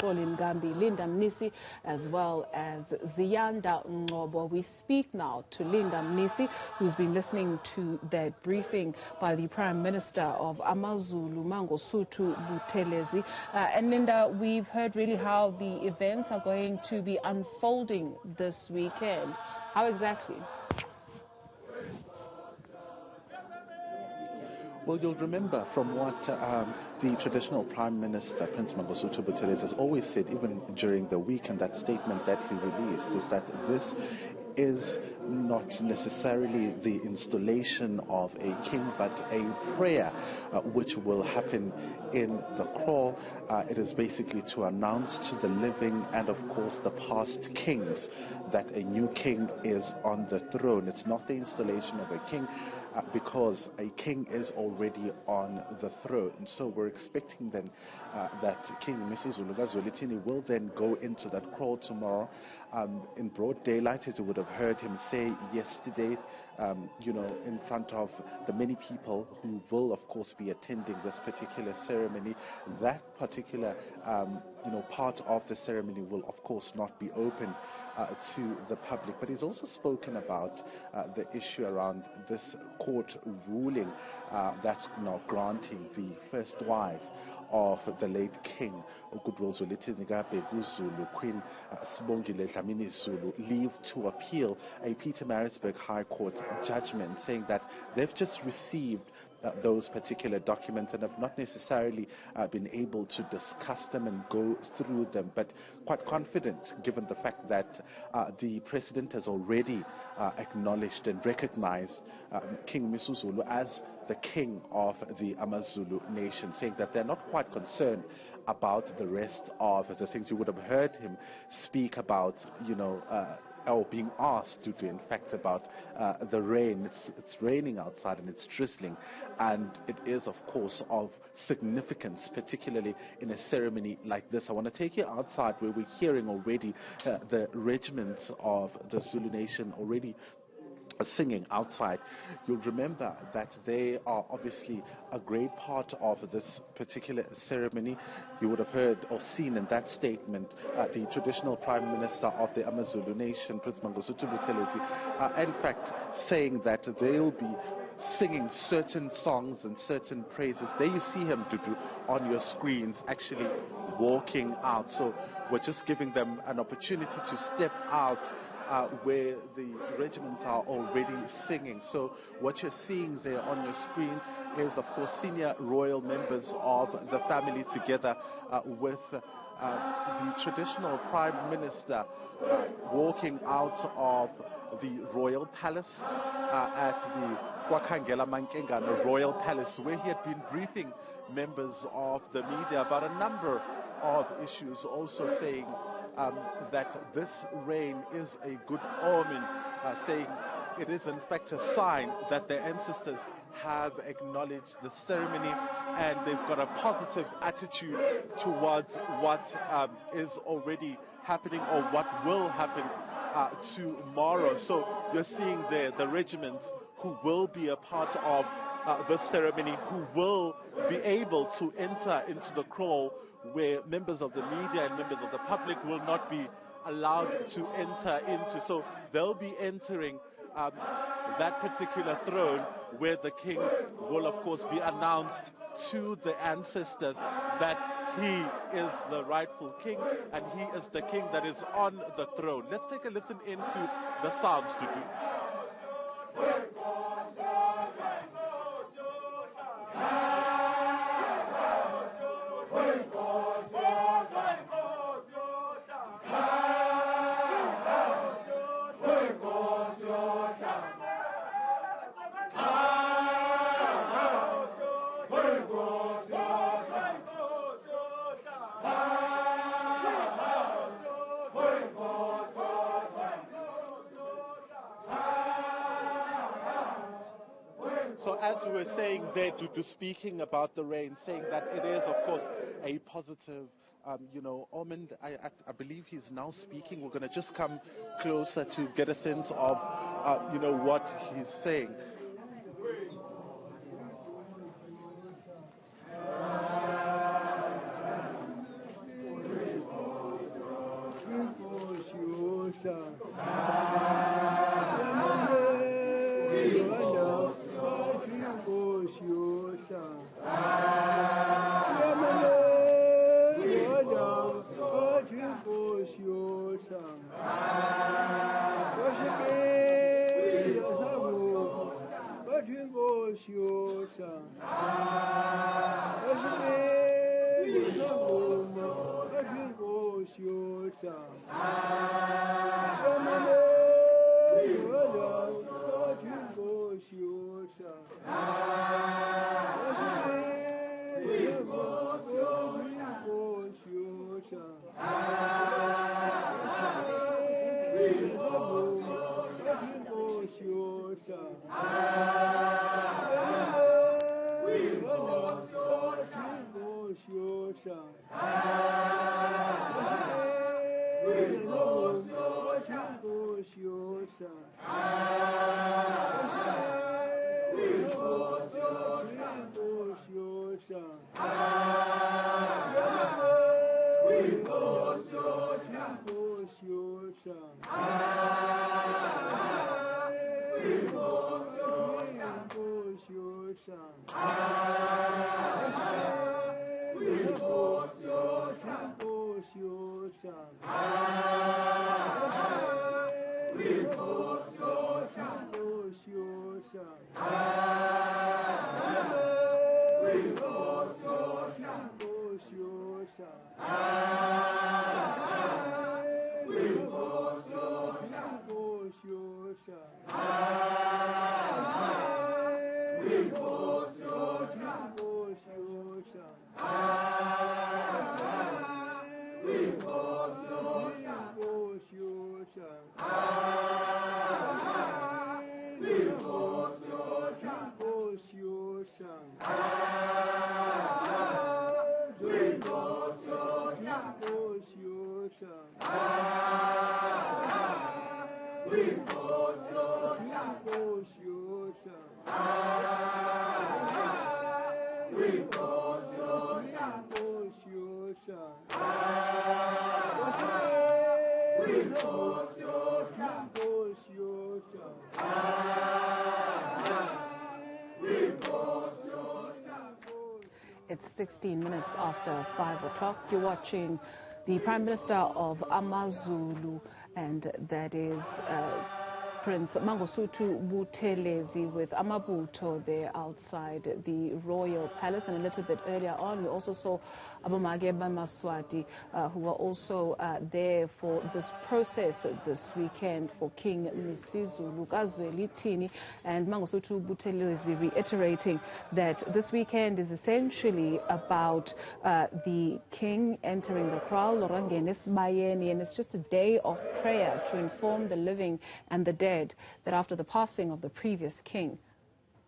Xolin Gambi, Linda Mnisi, as well as Ziyanda Ngobo. We speak now to Linda Mnisi, who's been listening to that briefing by the Prime Minister of Amazulu, Mangosuthu Buthelezi. And Linda, we've heard really how the events are going to be unfolding this weekend. How exactly? Well, you'll remember from what the traditional Prime Minister, Prince Mangosuthu Buthelezi, has always said, even during the week, and that statement that he released, is that this is not necessarily the installation of a king, but a prayer which will happen in the crawl. It is basically to announce to the living and, of course, the past kings that a new king is on the throne. It's not the installation of a king, because a king is already on the throne. And so we're expecting then that King MisuZulu, kaZwelithini, will then go into that crawl tomorrow in broad daylight, as you would have heard him say yesterday, in front of the many people who will, of course, be attending this particular ceremony. That particular, part of the ceremony will, of course, not be open to the public. But he's also spoken about the issue around this court ruling that's now granting the first wife of the late King kaZwelithin Zulu, Queen Sibongile Dlamini Zulu, leave to appeal a Pietermaritzburg High Court judgment, saying that they've just received those particular documents and have not necessarily been able to discuss them and go through them, but quite confident given the fact that the President has already acknowledged and recognized King MisuZulu as the king of the Amazulu nation, saying that they're not quite concerned about the rest of the things. You would have heard him speak about, or being asked to do, in fact, about the rain. It's raining outside and it's drizzling, and it is, of course, of significance, particularly in a ceremony like this. I want to take you outside where we're hearing already the regiments of the Zulu nation already singing outside. You'll remember that they are obviously a great part of this particular ceremony. You would have heard or seen in that statement the traditional Prime Minister of the Amazulu nation, Prince Mangosuthu Buthelezi, in fact saying that they'll be singing certain songs and certain praises. There you see him on your screens actually walking out. So we're just giving them an opportunity to step out where the regiments are already singing. So what you're seeing there on your screen is, of course, senior royal members of the family together with the traditional Prime Minister walking out of the Royal Palace at the Kwakangela Mankengana Royal Palace, where he had been briefing members of the media about a number of issues, also saying that this rain is a good omen, saying it is in fact a sign that their ancestors have acknowledged the ceremony and they've got a positive attitude towards what is already happening or what will happen tomorrow. So you're seeing there the regiment who will be a part of this ceremony, who will be able to enter into the crawl where members of the media and members of the public will not be allowed to enter into. So they'll be entering that particular throne where the king will, of course, be announced to the ancestors that he is the rightful king and he is the king that is on the throne. Let's take a listen into the sounds, Dudu. So as we were saying there, to speaking about the rain, saying that it is, of course, a positive, omen. I believe he's now speaking. We're going to just come closer to get a sense of, what he's saying. It's 16 minutes after 5 o'clock. You're watching the Prime Minister of Amazulu, and that is Prince Mangosuthu Buthelezi with Amabutho there outside the Royal Palace. And a little bit earlier on, we also saw Abomage Bamaswati, who were also there for this process this weekend for King MisuZulu, kaZwelithini, and Mangosuthu Buthelezi reiterating that this weekend is essentially about the King entering the crowd, and it's just a day of prayer to inform the living and the dead that after the passing of the previous king,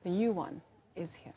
the new one is here.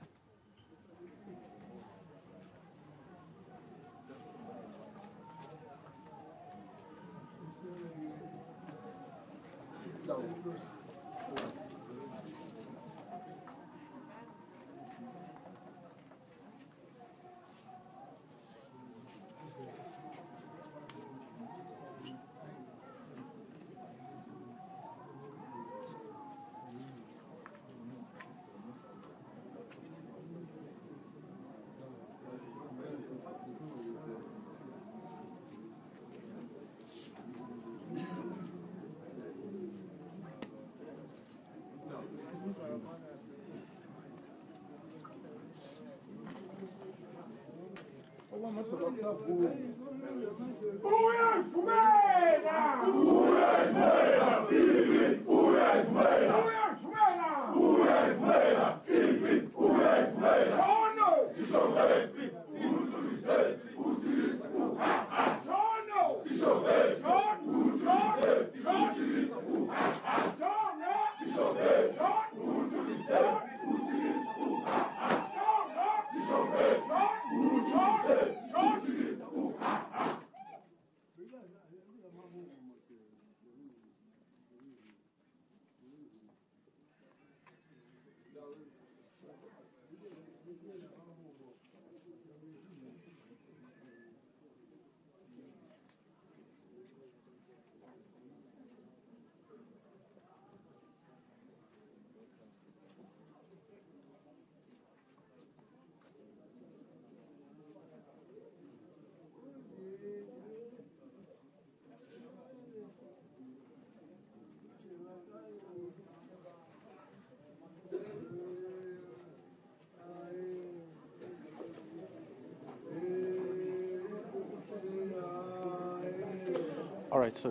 All right, so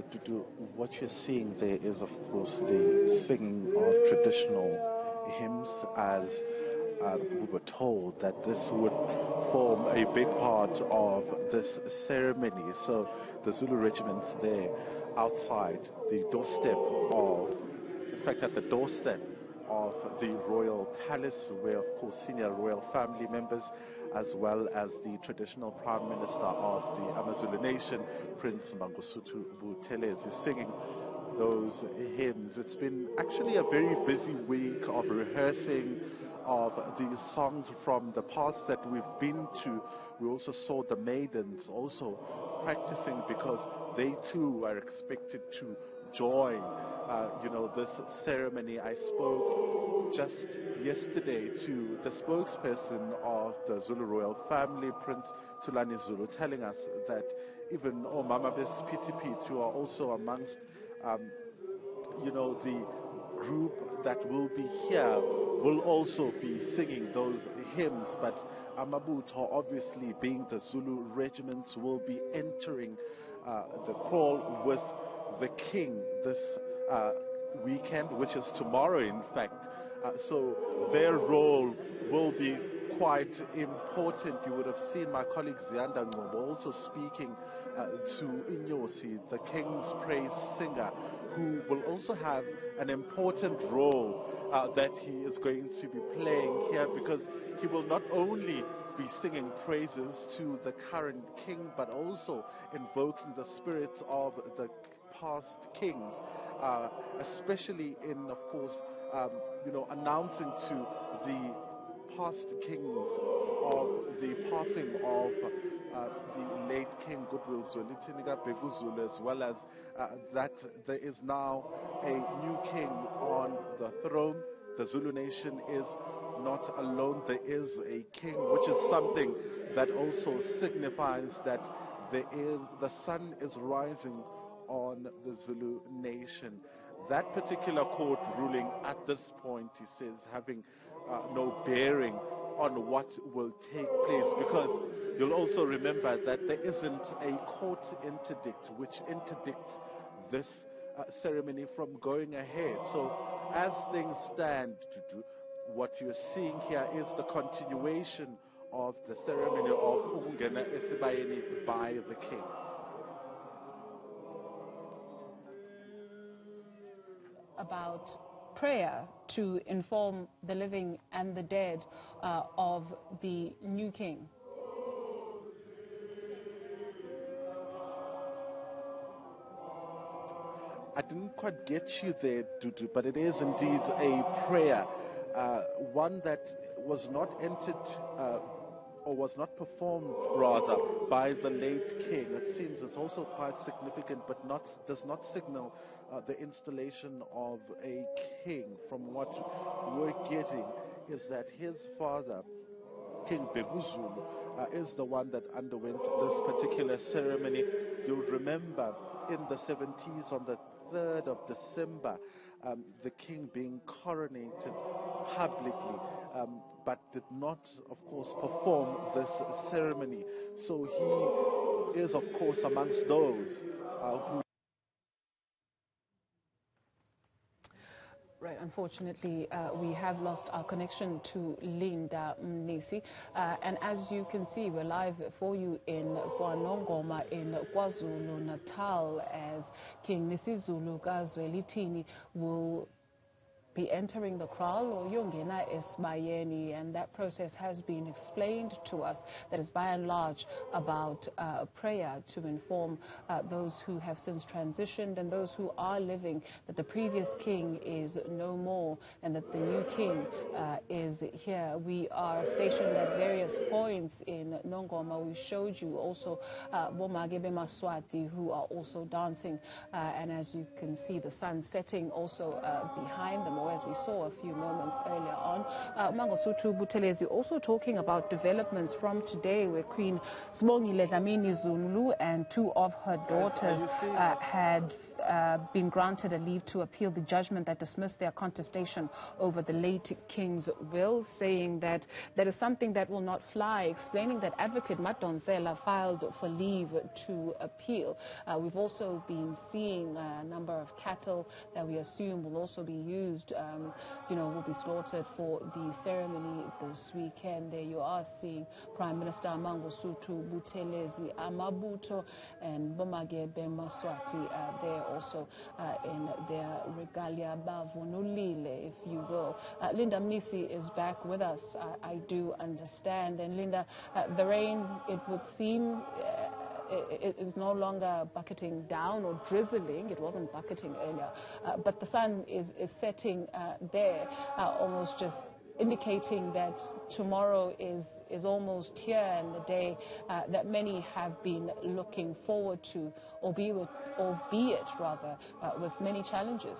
what you're seeing there is, of course, the singing of traditional hymns, as we were told that this would form a big part of this ceremony. So the Zulu regiments there outside the doorstep in fact, at the doorstep of the royal palace, where, of course, senior royal family members, as well as the traditional Prime Minister of the Amazulu nation, Prince Mangosuthu Buthelezi, is singing those hymns. It's been actually a very busy week of rehearsing of these songs from the past that we've been to. We also saw the maidens also practicing, because they too are expected to join this ceremony. I spoke just yesterday to the spokesperson of the Zulu royal family, Prince Tulani Zulu, telling us that even Mama Bes PTP too are also amongst the group that will be here, will also be singing those hymns. But Amabutho, obviously being the Zulu regiments, will be entering the crawl with the king this weekend, which is tomorrow, in fact. So their role will be quite important. You would have seen my colleague Ziyanda Ngobo also speaking to Inyosi, the King's Praise singer, who will also have an important role that he is going to be playing here, because he will not only be singing praises to the current king, but also invoking the spirits of the past kings, especially in, of course, announcing to the past kings of the passing of the late King KaZwelithin Beguzulu, as well as that there is now a new king on the throne. The Zulu nation is not alone. There is a king, which is something that also signifies that the sun is rising on the Zulu nation. That particular court ruling at this point, he says, having no bearing on what will take place, because you'll also remember that there isn't a court interdict which interdicts this ceremony from going ahead. So as things stand, what you're seeing here is the continuation of the ceremony of Ukungena Esibayeni by the king. About prayer to inform the living and the dead of the new king. I didn't quite get you there, Dudu, but it is indeed a prayer, one that was not entered or was not performed, rather, by the late king. It seems it's also quite significant, but does not signal the installation of a king. From what we're getting is that his father, King Beguzulu, is the one that underwent this particular ceremony. You'll remember in the 70s, on the 3rd of December, the king being coronated publicly, but did not, of course, perform this ceremony. So he is, of course, amongst those who... Right, unfortunately, we have lost our connection to Linda Mnisi. And as you can see, we're live for you in KwaNongoma in KwaZulu-Natal, as King MisuZulu kaZwelithini will be entering the kraal, or Yongena Esibayeni, and that process has been explained to us. That is by and large about prayer to inform those who have since transitioned and those who are living that the previous king is no more and that the new king is here. We are stationed at various points in Nongoma. We showed you also Bomagebe Maswati, who are also dancing, and as you can see, the sun setting also behind them, or as we saw a few moments earlier on. Mangosuthu Buthelezi also talking about developments from today, where Queen Sibongile Dlamini Zulu and two of her daughters had been granted a leave to appeal the judgment that dismissed their contestation over the late King's will, saying that that is something that will not fly, explaining that Advocate Madonsela filed for leave to appeal. We've also been seeing a number of cattle that we assume will also be used, will be slaughtered for the ceremony this weekend. There you are seeing Prime Minister Mangosuthu Buthelezi, Amabuto, and Bomagebe Maswati there also in their regalia, bavunulile, if you will. Linda Mnisi is back with us, I do understand. And Linda, the rain, it would seem, it is no longer bucketing down or drizzling. It wasn't bucketing earlier, but the sun is setting there, almost just indicating that tomorrow is almost here, and the day that many have been looking forward to, albeit rather with many challenges.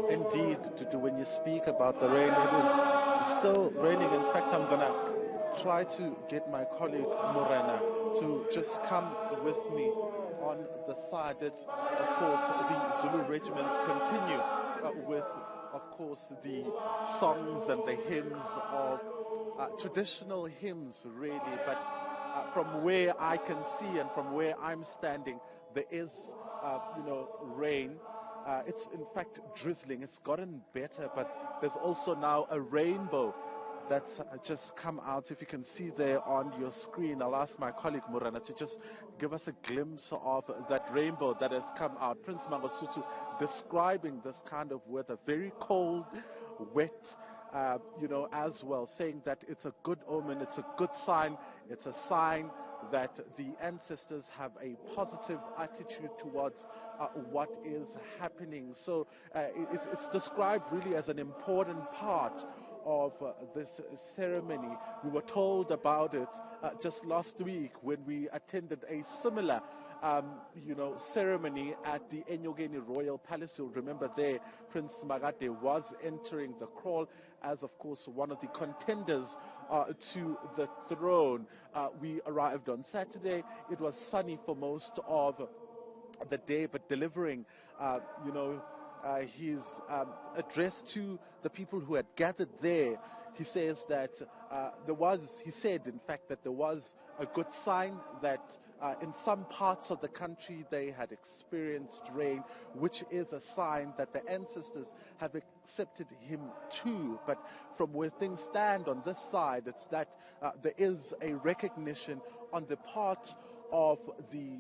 Indeed, when you speak about the rain, it is still raining. In fact, I'm going to try to get my colleague Morena to just come with me on the side. It's, of course, the Zulu regiments continue with, of course, the songs and the hymns of traditional hymns, really. But from where I can see and from where I'm standing, there is, rain. It's in fact drizzling. It's gotten better, but there's also now a rainbow that's just come out. If you can see there on your screen, I'll ask my colleague Morana to just give us a glimpse of that rainbow that has come out. Prince Mangosuthu describing this kind of weather, very cold, wet, as well, saying that it's a good omen, it's a good sign, it's a sign that the ancestors have a positive attitude towards what is happening. So it's described really as an important part of this ceremony. We were told about it just last week when we attended a similar ceremony at the Enyogeni Royal Palace. You'll remember there, Prince Magade was entering the crawl as, of course, one of the contenders to the throne. We arrived on Saturday. It was sunny for most of the day, but delivering, his address to the people who had gathered there, he says that he said, in fact, that there was a good sign that in some parts of the country they had experienced rain, which is a sign that the ancestors have accepted him too. But from where things stand on this side, it's that there is a recognition on the part of the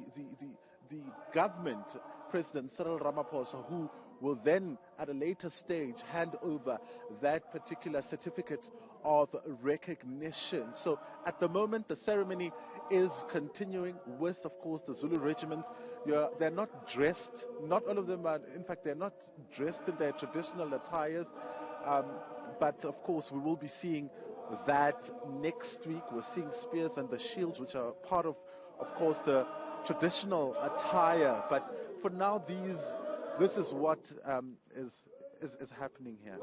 government, President Cyril Ramaphosa, who will then at a later stage hand over that particular certificate of recognition. So at the moment the ceremony is continuing with, of course, the Zulu regiments. They're not dressed, not all of them are, in fact they're not dressed in their traditional attires, but of course we will be seeing that next week. We're seeing spears and the shields, which are part of course, the traditional attire. But for now, this is what is happening here.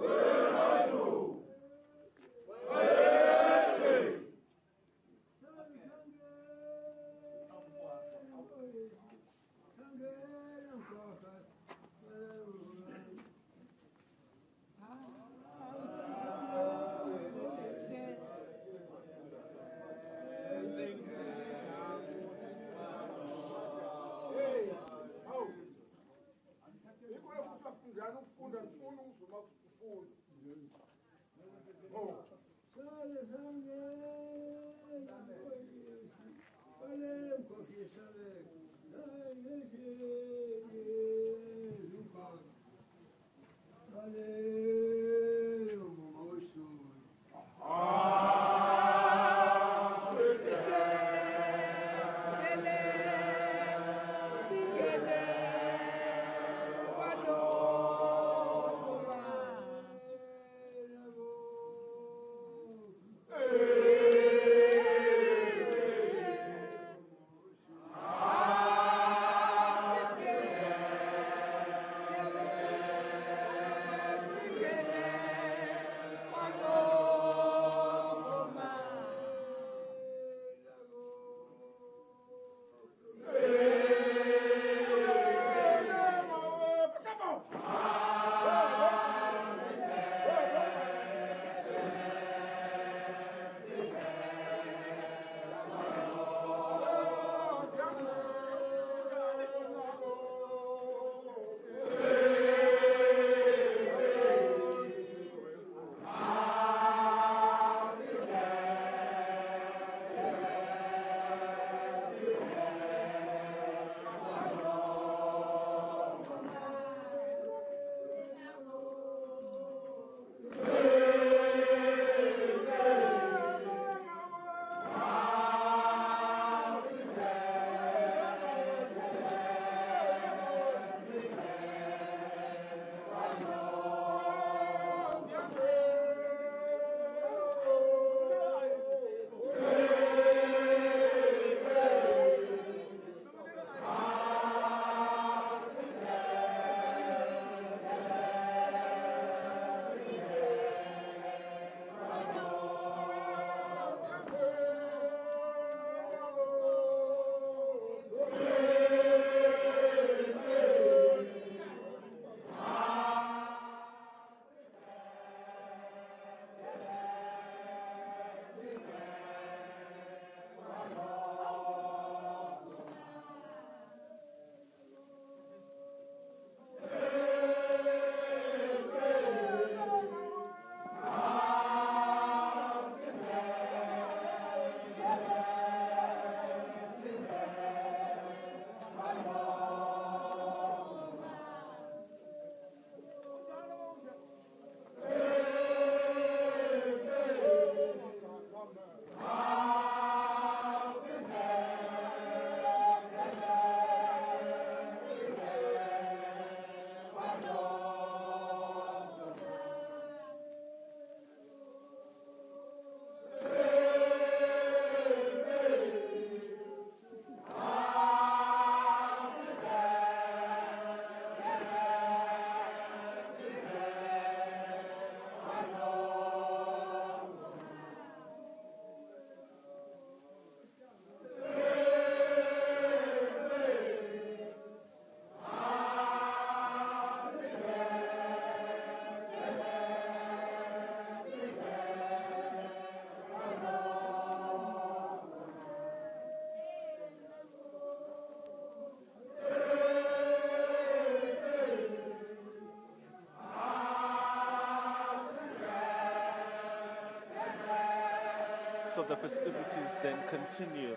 So the festivities then continue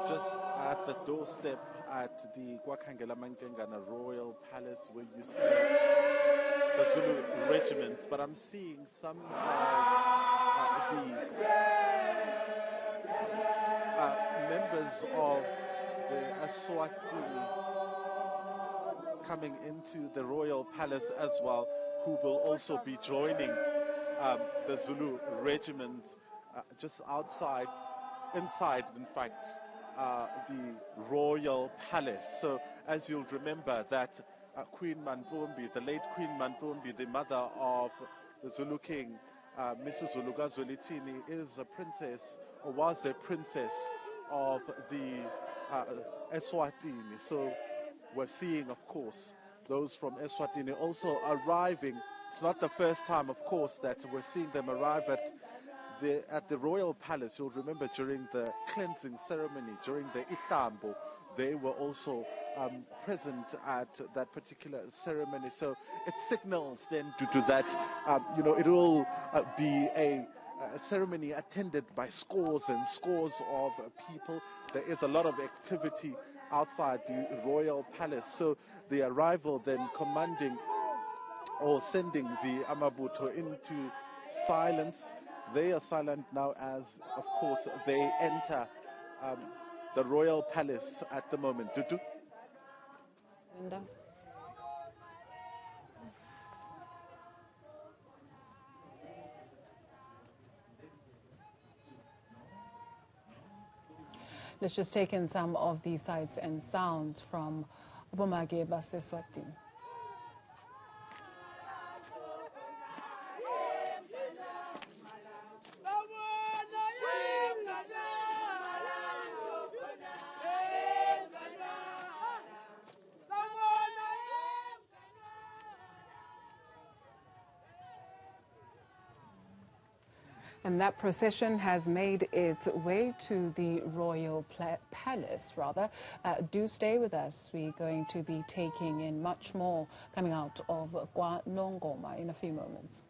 just at the doorstep at the Kwakhangela Mangengana Royal Palace, where you see the Zulu regiments. But I'm seeing some of the members of the Eswatini coming into the Royal Palace as well, who will also be joining the Zulu regiments just inside, in fact, the Royal Palace. So, as you'll remember, that Queen Mantombi, the late Queen Mantombi, the mother of the Zulu King MisuZulu kaZwelithini, is a princess, or was a princess of the Eswatini. So we're seeing, of course, those from Eswatini also arriving. It's not the first time, of course, that we're seeing them arrive at the Royal Palace. You'll remember during the cleansing ceremony, during the Ihlambo, they were also present at that particular ceremony. So it signals then to that, it will be a ceremony attended by scores and scores of people. There is a lot of activity outside the Royal Palace. So the arrival then commanding or sending the Amabutho into silence. They are silent now as, of course, they enter the Royal Palace at the moment. Tutu? Linda. Let's just take in some of the sights and sounds from Bomage Baseswatini. And that procession has made its way to the Royal Palace, rather. Do stay with us. We're going to be taking in much more coming out of KwaNongoma in a few moments.